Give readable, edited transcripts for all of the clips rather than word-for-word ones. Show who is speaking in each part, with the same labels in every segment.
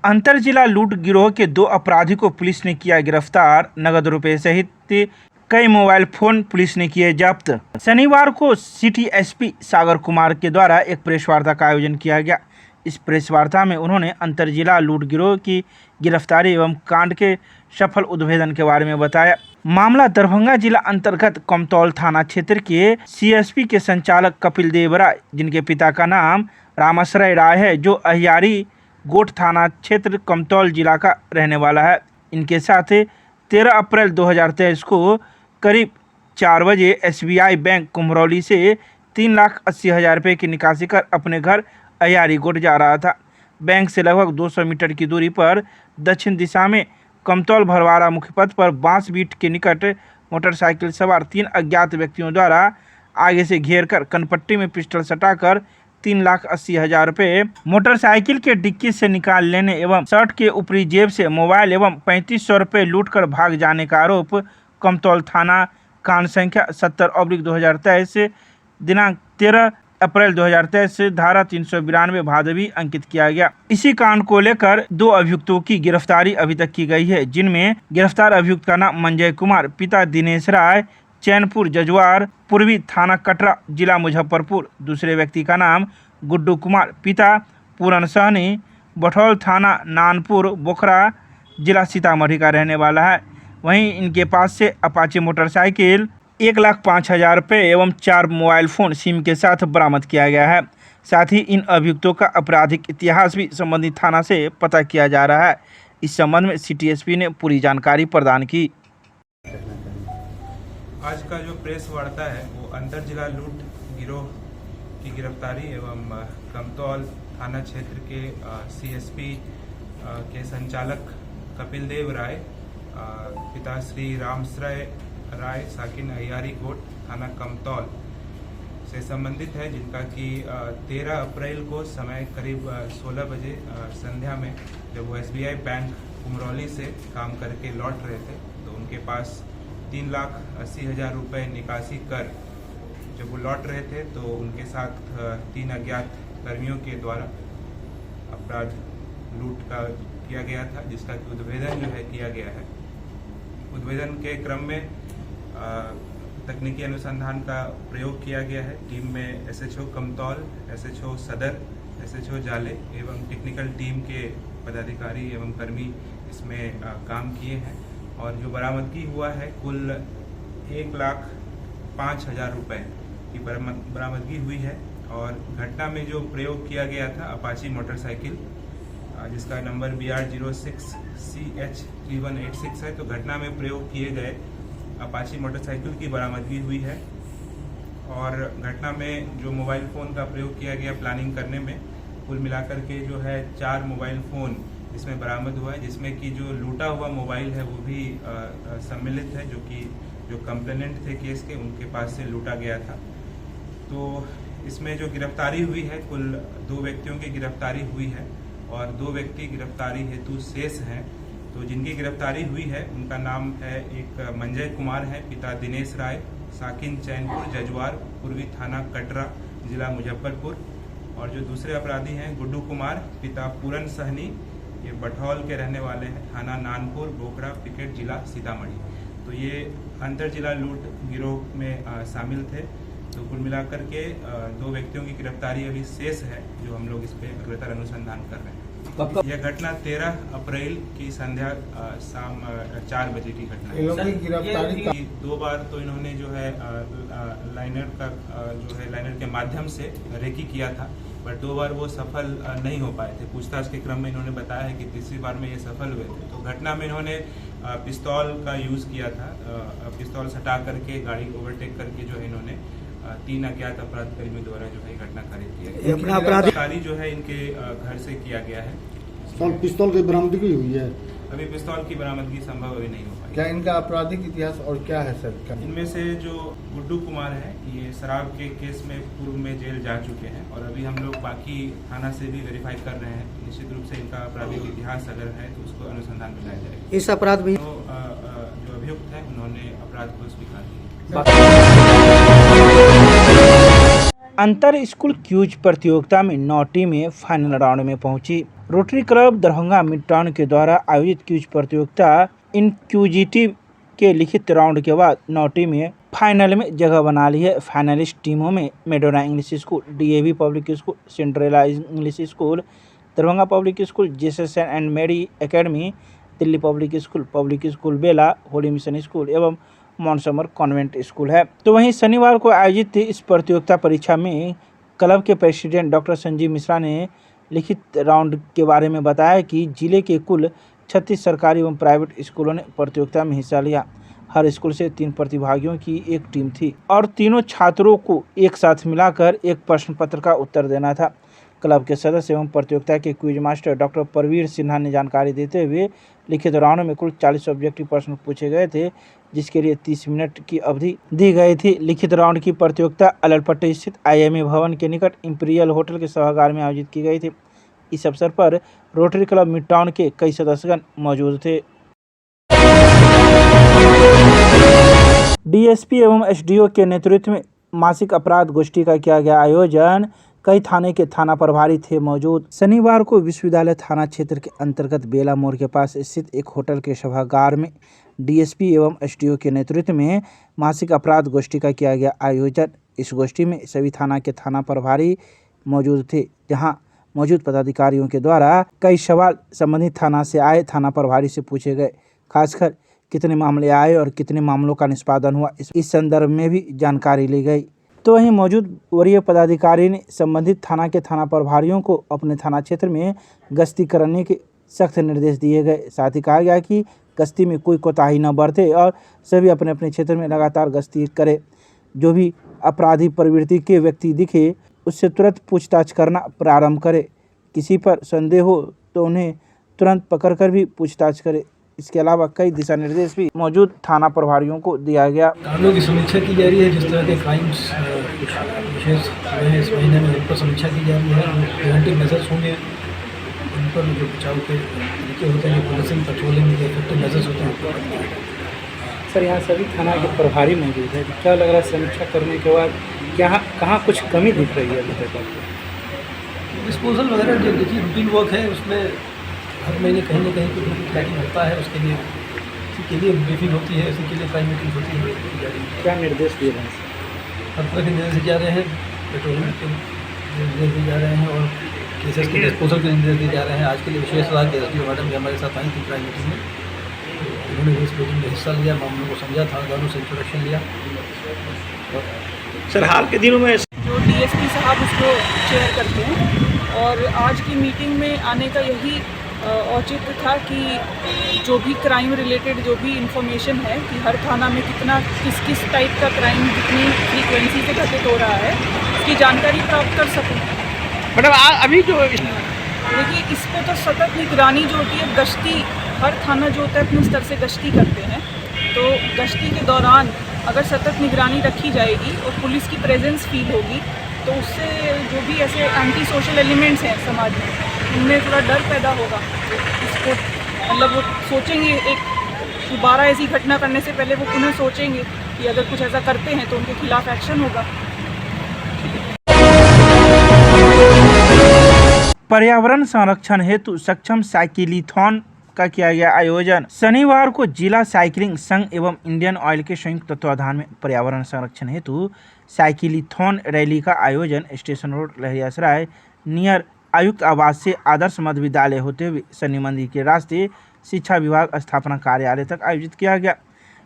Speaker 1: अंतर जिला लूट गिरोह के 2 अपराधी को पुलिस ने किया गिरफ्तार। नगद रुपए सहित कई मोबाइल फोन पुलिस ने किए जब्त। शनिवार को सिटी एसपी सागर कुमार के द्वारा एक प्रेस वार्ता का आयोजन किया गया। इस प्रेस वार्ता में उन्होंने अंतर जिला लूट गिरोह की गिरफ्तारी एवं कांड के सफल उद्भेदन के बारे में बताया। मामला दरभंगा जिला अंतर्गत कमतौल थाना क्षेत्र के सीएसपी के संचालक कपिल देव राय, जिनके पिता का नाम रामाश्रय राय है, जो अहियारी गोट थाना क्षेत्र कमतौल जिला का रहने वाला है। इनके साथ 13 अप्रैल 2023 को करीब 4 बजे एसबीआई बैंक कुम्हरौली से 3,80,000 रुपये की निकासी कर अपने घर अहियारी गोट जा रहा था। बैंक से लगभग 200 मीटर की दूरी पर दक्षिण दिशा में कमतौल भरवाड़ा मुख्य पथ पर बांस बीट के निकट मोटरसाइकिल सवार 3 अज्ञात व्यक्तियों द्वारा आगे से घेर कर कनपट्टी में पिस्टल सटाकर 3,80,000 रुपये मोटरसाइकिल के डिक्की से निकाल लेने एवं शर्ट के ऊपरी जेब से मोबाइल एवं 3500 रुपये लूटकर भाग जाने का आरोप कमतौल थाना कांड संख्या 70/2023 दिनांक 13 अप्रैल 2023 से धारा 392 भादवी अंकित किया गया। इसी कांड को लेकर 2 अभियुक्तों की गिरफ्तारी अभी तक की गई है, जिनमें गिरफ्तार अभियुक्त का नाम मंजय कुमार, पिता दिनेश राय, चैनपुर जजुआर पूर्वी थाना कटरा जिला मुजफ्फरपुर। दूसरे व्यक्ति का नाम गुड्डू कुमार, पिता पूरन सहनी, बठौल थाना नानपुर बोखरा जिला सीतामढ़ी का रहने वाला है। वहीं इनके पास से अपाचे मोटरसाइकिल 1,05,000 रुपये एवं 4 मोबाइल फ़ोन सिम के साथ बरामद किया गया है। साथ ही इन अभियुक्तों का आपराधिक इतिहास भी संबंधित थाना से पता किया जा रहा है। इस संबंध में सिटी एसपी ने पूरी जानकारी प्रदान की।
Speaker 2: आज का जो प्रेस वार्ता है वो अंतर जिला लूट गिरोह की गिरफ्तारी एवं कमतौल थाना क्षेत्र के सीएसपी के संचालक कपिल देव राय, पिता श्री रामाश्रय राय, साकिन अहियारी गोट थाना कमतौल से संबंधित है, जिनका कि 13 अप्रैल को समय करीब 16 बजे संध्या में जब वो एसबीआई बैंक कुम्हरौली से काम करके लौट रहे थे तो उनके पास 3,80,000 रुपये निकासी कर जब वो लौट रहे थे तो उनके साथ 3 अज्ञात कर्मियों के द्वारा अपराध लूट का किया गया था, जिसका उद्भेदन जो है किया गया है। उद्भेदन के क्रम में तकनीकी अनुसंधान का प्रयोग किया गया है। टीम में एसएचओ कमतौल, एसएचओ सदर, एसएचओ जाले एवं टेक्निकल टीम के पदाधिकारी एवं कर्मी इसमें काम किए हैं और जो बरामदगी हुआ है कुल 1,05,000 रुपये की बरामदगी हुई है। और घटना में जो प्रयोग किया गया था अपाची मोटरसाइकिल, जिसका नंबर BR06CH3186 है, तो घटना में प्रयोग किए गए अपाची मोटरसाइकिल की बरामदगी हुई है। और घटना में जो मोबाइल फ़ोन का प्रयोग किया गया प्लानिंग करने में कुल मिलाकर के जो है 4 मोबाइल फ़ोन इसमें बरामद हुआ है, जिसमें कि जो लूटा हुआ मोबाइल है वो भी सम्मिलित है, जो कि जो कंप्लेनेंट थे केस के उनके पास से लूटा गया था। तो इसमें जो गिरफ्तारी हुई है कुल 2 व्यक्तियों की गिरफ्तारी हुई है और 2 व्यक्ति गिरफ्तारी हेतु शेष हैं। तो जिनकी गिरफ्तारी हुई है उनका नाम है, एक मंजय कुमार है, पिता दिनेश राय, साकिन चैनपुर जजुआर पूर्वी थाना कटरा जिला मुजफ्फरपुर। और जो दूसरे अपराधी हैं गुड्डू कुमार, पिता पूरन सहनी, ये बठौल के रहने वाले हैं, थाना नानपुर बोखरा पिकेट जिला सीतामढ़ी। तो ये अंतर जिला लूट गिरोह में शामिल थे। तो कुल मिलाकर के 2 व्यक्तियों की गिरफ्तारी अभी शेष है, जो हम लोग इस पर अग्रतर अनुसंधान कर रहे हैं। यह घटना 13 अप्रैल की संध्या शाम 4 बजे की घटना है। 2 बार तो इन्होंने जो है लाइनर के माध्यम से रेकी किया था, बट 2 बार वो सफल नहीं हो पाए थे। पूछताछ के क्रम में इन्होंने बताया है कि तीसरी बार में ये सफल हुए थे। तो घटना में इन्होंने पिस्तौल का यूज़ किया था। पिस्तौल सटा करके गाड़ी ओवरटेक करके जो है इन्होंने 3 अज्ञात अपराध कर्मियों द्वारा जो है घटना कारित किया गया। गिरफ्तारी जो है इनके घर से किया गया है।
Speaker 3: पिस्तौल की बरामदगी हुई है।
Speaker 2: अभी पिस्तौल की बरामदगी संभव अभी नहीं हो पाई।
Speaker 3: क्या इनका आपराधिक इतिहास और क्या है सर?
Speaker 2: इनमें से जो गुड्डू कुमार है ये शराब के केस में पूर्व में जेल जा चुके हैं और अभी हम लोग बाकी थाना से भी वेरीफाई कर रहे हैं। निश्चित रूप से इनका आपराधिक इतिहास अगर है तो उसको अनुसंधान में लाया जाएगा।
Speaker 4: इस अपराध में
Speaker 2: जो अभियुक्त है उन्होंने अपराध को स्वीकार किया।
Speaker 1: अंतर स्कूल क्यूज प्रतियोगिता में 9 टीमें फाइनल राउंड में पहुंची। Rotary club Darbhanga mid town के द्वारा आयोजित क्यूज प्रतियोगिता इनक्यूजिटिव के लिखित राउंड के बाद 9 टीमें फाइनल में जगह बना ली है। फाइनलिस्ट टीमों में Madonna English school, DAV public school, Cinderella English school, Darbhanga public school, Jesus and मेरी एकेडमी, दिल्ली पब्लिक स्कूल बेला, होली मिशन स्कूल एवं मॉन्समर कॉन्वेंट स्कूल है। तो वहीं शनिवार को आयोजित इस प्रतियोगिता परीक्षा में क्लब के प्रेसिडेंट डॉक्टर संजीव मिश्रा ने लिखित राउंड के बारे में बताया कि जिले के कुल 36 सरकारी एवं प्राइवेट स्कूलों ने प्रतियोगिता में हिस्सा लिया। हर स्कूल से 3 प्रतिभागियों की एक टीम थी और तीनों छात्रों को एक साथ मिलाकर एक प्रश्न पत्र का उत्तर देना था। क्लब के सदस्य एवं प्रतियोगिता के quiz master doctor Parveer Sinha ने जानकारी देते हुए लिखित राउंड में कुल 40 ऑब्जेक्टिव प्रश्न पूछे गए थे, जिसके लिए 30 मिनट की अवधि दी गई थी। लिखित राउंड की प्रतियोगिता अलड़पट्टी स्थित IMA भवन के निकट इंपीरियल होटल के सभागार में आयोजित की गई थी। इस अवसर पर रोटरी क्लब मिड टाउन के कई सदस्यगण मौजूद थे। DSP एवं SDO के नेतृत्व में मासिक अपराध गोष्ठी का किया गया आयोजन। कई थाने के थाना प्रभारी थे मौजूद। शनिवार को विश्वविद्यालय थाना क्षेत्र के अंतर्गत बेला मोड़ के पास स्थित एक होटल के सभागार में DSP एवं SDO के नेतृत्व में मासिक अपराध गोष्ठी का किया गया आयोजन। इस गोष्ठी में सभी थाना के थाना प्रभारी मौजूद थे, जहां मौजूद पदाधिकारियों के द्वारा कई सवाल संबंधित थाना से आए थाना प्रभारी से पूछे गए। खासकर कितने मामले आए और कितने मामलों का निष्पादन हुआ, इस संदर्भ में भी जानकारी ली गई। तो वहीं मौजूद वरीय पदाधिकारी ने संबंधित थाना के थाना प्रभारियों को अपने थाना क्षेत्र में गश्ती करने के सख्त निर्देश दिए गए। साथ ही कहा गया कि गश्ती में कोई कोताही न बरते और सभी अपने अपने क्षेत्र में लगातार गश्ती करे। जो भी अपराधी प्रवृत्ति के व्यक्ति दिखे उससे तुरंत पूछताछ करना प्रारंभ करे। किसी पर संदेह हो तो उन्हें तुरंत पकड़कर भी पूछताछ करे। इसके अलावा कई दिशा निर्देश भी मौजूद थाना प्रभारियों को दिया गया।
Speaker 4: कानूनों की समीक्षा की जा रही है। जिस तरह के क्राइम्स कुछ विशेष हुए हैं इस महीने में, उन पर समीक्षा की जा रही है। प्रिवेंटिव मेजर्स होंगे, उन पर जो बचाव के तरीके होते हैं, पुलिसिंग पेट्रोलिंग के इफेक्टिव मेजर्स होते हैं।
Speaker 5: सर, यहाँ सभी थाना के प्रभारी मौजूद है। क्या लग रहा है समीक्षा करने के बाद क्या कहाँ कुछ कमी दिख रही है अभी तक आपको?
Speaker 4: डिस्पोजल वगैरह जो देखिए रूटीन वर्क है, उसमें हर महीने कहीं ना कहीं कुछ ट्रैकिंग होता है। उसके लिए इसी के लिए ब्रीफिंग होती है, इसी के लिए क्राइम मीटिंग होती है।
Speaker 5: क्या निर्देश दिए गए?
Speaker 4: हर तरह के निर्देश जा रहे हैं, पेट्रोलिंग के निर्देश दिए जा रहे हैं और केसेस के डिस्पोजल के निर्देश दिए जा रहे हैं। आज के लिए विशेष सलाह के SDO मैडम भी हमारे साथ आई थी क्राइम मीटिंग में। उन्होंने भी इस मीटिंग में हिस्सा लिया, मामलों को समझा था, दोनों से इंट्रोडक्शन लिया।
Speaker 1: सर, हाल के दिनों में
Speaker 6: जो DSP साहब उसको चेयर करते हैं और आज की मीटिंग में आने का यही औचित्य था कि जो भी क्राइम रिलेटेड जो भी इंफॉर्मेशन है कि हर थाना में कितना किस टाइप का क्राइम कितनी फ्रीक्वेंसी से घटित हो रहा है, उसकी जानकारी प्राप्त कर सकूँ।
Speaker 1: मतलब अभी जो
Speaker 6: देखिए, इस पर तो सतत निगरानी जो होती है, गश्ती हर थाना जो होता है अपने स्तर से गश्ती करते हैं। तो गश्ती के दौरान अगर सतत निगरानी रखी जाएगी और पुलिस की प्रेजेंस फील होगी तो उससे जो भी ऐसे एंटी सोशल एलिमेंट्स हैं समाज में, उनमें थोड़ा डर पैदा होगा। इसको मतलब वो सोचेंगे, एक दोबारा ऐसी घटना करने से पहले वो पुनः सोचेंगे कि अगर कुछ ऐसा करते हैं तो उनके खिलाफ एक्शन होगा।
Speaker 1: पर्यावरण संरक्षण हेतु सक्षम साइकिलीथॉन का किया गया आयोजन। शनिवार को जिला साइकिलिंग संघ एवं इंडियन ऑयल के संयुक्त तत्वाधान में पर्यावरण संरक्षण हेतु साइकिलीथॉन रैली का आयोजन स्टेशन रोड लहरियासराय नियर आयुक्त आवास से आदर्श मध्य विद्यालय होते हुए शनि मंदिर के रास्ते शिक्षा विभाग स्थापना कार्यालय तक आयोजित किया गया।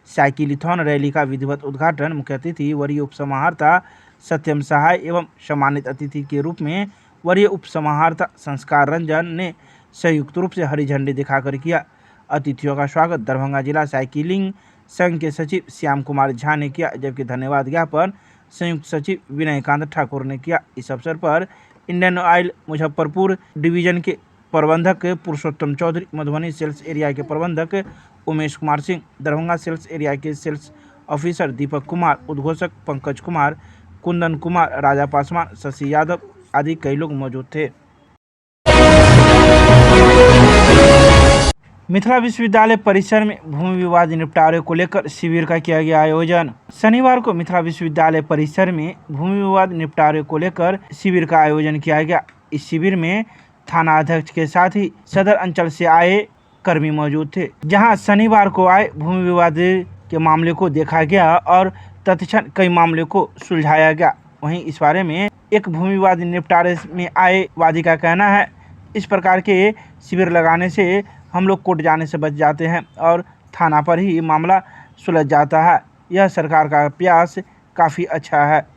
Speaker 1: साइकिलीथॉन रैली का विधिवत उद्घाटन मुख्य अतिथि वरीय उपसमाहर्ता सत्यम सहाय एवं सम्मानित अतिथि के रूप में वरीय उपसमाहर्ता संस्कार रंजन ने संयुक्त रूप से हरी झंडी दिखाकर किया। अतिथियों का स्वागत दरभंगा जिला साइकिलिंग संघ के सचिव श्याम कुमार झा ने किया, जबकि धन्यवाद ज्ञापन संयुक्त सचिव विनयकांत ठाकुर ने किया। इस अवसर पर इंडियन ऑयल मुजफ्फरपुर डिवीजन के प्रबंधक पुरुषोत्तम चौधरी, मधुबनी सेल्स एरिया के प्रबंधक उमेश कुमार सिंह, दरभंगा सेल्स एरिया के सेल्स ऑफिसर दीपक कुमार, उद्घोषक पंकज कुमार, कुंदन कुमार, राजा पासवान, शशि यादव आदि कई लोग मौजूद थे। मिथिला विश्वविद्यालय परिसर में भूमि विवाद निपटारे को लेकर शिविर का किया गया आयोजन। शनिवार को मिथिला विश्वविद्यालय परिसर में भूमि विवाद निपटारे को लेकर शिविर का आयोजन किया गया। इस शिविर में थाना अध्यक्ष के साथ ही सदर अंचल से आए कर्मी मौजूद थे, जहां शनिवार को आए भूमि विवाद के मामले को देखा गया और तत्क्षण कई मामले को सुलझाया गया। वहीं इस बारे में एक भूमि विवाद निपटारे में आए वादी का कहना है, इस प्रकार के शिविर लगाने से हम लोग कोर्ट जाने से बच जाते हैं और थाना पर ही मामला सुलझ जाता है। यह सरकार का प्रयास काफ़ी अच्छा है।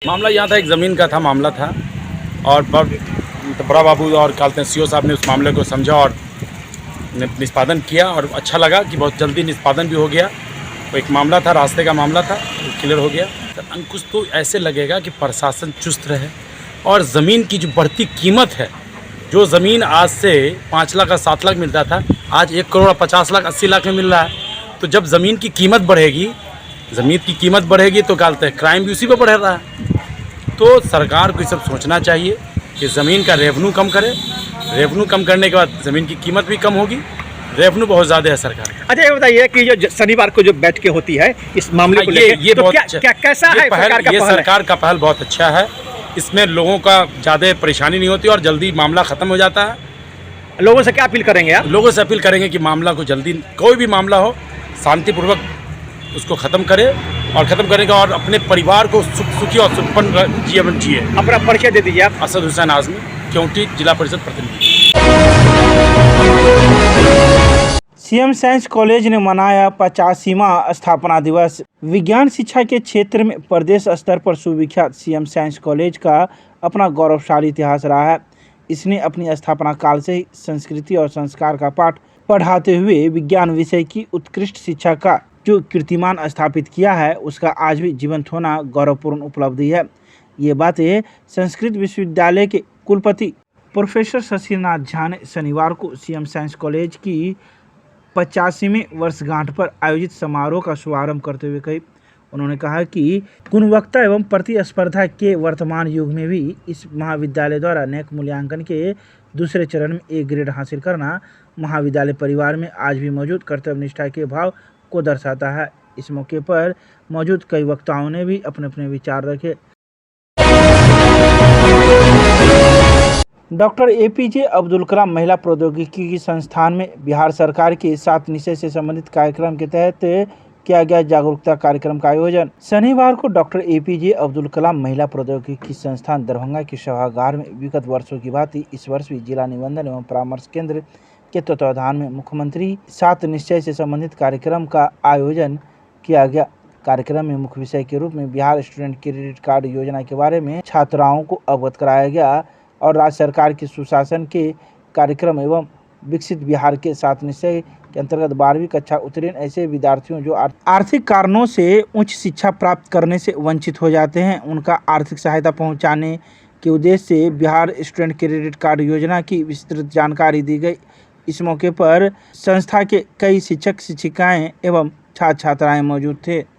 Speaker 7: मामला यहाँ था, एक ज़मीन का था मामला था और बड़ा बाबू और कालते सीओ साहब ने उस मामले को समझा और निष्पादन किया और अच्छा लगा कि बहुत जल्दी निष्पादन भी हो गया। वो एक मामला था, रास्ते का मामला था, क्लियर हो गया। तो अंकुश तो ऐसे लगेगा कि प्रशासन चुस्त रहे और ज़मीन की जो बढ़ती कीमत है, जो ज़मीन आज से 5 लाख और 7 लाख मिलता था, आज 1 करोड़ 50 लाख 80 लाख में मिल रहा है। तो जब ज़मीन की कीमत बढ़ेगी तो कहते हैं क्राइम भी उसी पर बढ़ रहा है। तो सरकार को ये सब सोचना चाहिए कि ज़मीन का रेवेन्यू कम करे। रेवेन्यू कम करने के बाद ज़मीन की कीमत भी कम होगी। रेवेन्यू बहुत ज़्यादा है सरकार का।
Speaker 8: अच्छा, ये बताइए कि जो शनिवार को जो बैठकें होती है इस मामले को लेकर,
Speaker 7: ये
Speaker 8: तो
Speaker 7: बहुत
Speaker 8: कैसा है
Speaker 7: सरकार का पहल बहुत अच्छा है। इसमें लोगों का ज़्यादा परेशानी नहीं होती और जल्दी मामला ख़त्म हो जाता है।
Speaker 8: लोगों से क्या अपील करेंगे आप?
Speaker 7: लोगों से अपील करेंगे कि मामला को जल्दी, कोई भी मामला हो, शांतिपूर्वक उसको ख़त्म करे और ख़त्म करने का और अपने परिवार को सुखी और सुखपन जीवन जिए।
Speaker 8: अपना परिचय दे दीजिए आप।
Speaker 7: असद हुसैन आज़मी, क्योंकि जिला परिषद प्रतिनिधि।
Speaker 1: सीएम साइंस कॉलेज ने मनाया 85वां स्थापना दिवस। विज्ञान शिक्षा के क्षेत्र में प्रदेश स्तर पर सुविख्यात सीएम साइंस कॉलेज का अपना गौरवशाली इतिहास रहा है। इसने अपनी स्थापना काल से ही संस्कृति और संस्कार का पाठ पढ़ाते हुए विज्ञान विषय की उत्कृष्ट शिक्षा का जो कीर्तिमान स्थापित किया है, उसका आज भी जीवंत होना गौरवपूर्ण उपलब्धि है। ये बातें संस्कृत विश्वविद्यालय के कुलपति प्रोफेसर शशिनाथ झा ने शनिवार को सीएम साइंस कॉलेज की 85वीं वर्षगांठ पर आयोजित समारोह का शुभारंभ करते हुए कही। उन्होंने कहा कि गुणवत्ता एवं प्रतिस्पर्धा के वर्तमान युग में भी इस महाविद्यालय द्वारा नैक मूल्यांकन के दूसरे चरण में A ग्रेड हासिल करना महाविद्यालय परिवार में आज भी मौजूद कर्तव्यनिष्ठा के भाव को दर्शाता है। इस मौके पर मौजूद कई वक्ताओं ने भी अपने अपने विचार रखे। डॉक्टर APJ अब्दुल कलाम महिला प्रौद्योगिकी संस्थान में बिहार सरकार के 7 निश्चय से संबंधित कार्यक्रम के तहत किया गया जागरूकता कार्यक्रम का आयोजन। शनिवार को डॉक्टर APJ अब्दुल कलाम महिला प्रौद्योगिकी संस्थान दरभंगा के सभागार में विगत वर्षों की भांति इस वर्ष भी जिला निबंधन एवं परामर्श केंद्र के तत्वावधान में मुख्यमंत्री 7 निश्चय से संबंधित कार्यक्रम का आयोजन किया गया। कार्यक्रम में मुख्य विषय के रूप में बिहार स्टूडेंट क्रेडिट कार्ड योजना के बारे में छात्राओं को अवगत कराया गया और राज्य सरकार के सुशासन के कार्यक्रम एवं विकसित बिहार के 7 निश्चय के अंतर्गत 12वीं कक्षा उत्तीर्ण ऐसे विद्यार्थियों जो आर्थिक कारणों से उच्च शिक्षा प्राप्त करने से वंचित हो जाते हैं, उनका आर्थिक सहायता पहुंचाने के उद्देश्य से बिहार स्टूडेंट क्रेडिट कार्ड योजना की विस्तृत जानकारी दी गई। इस मौके पर संस्था के कई शिक्षक शिक्षिकाएं एवं छात्र छात्राएं मौजूद थे।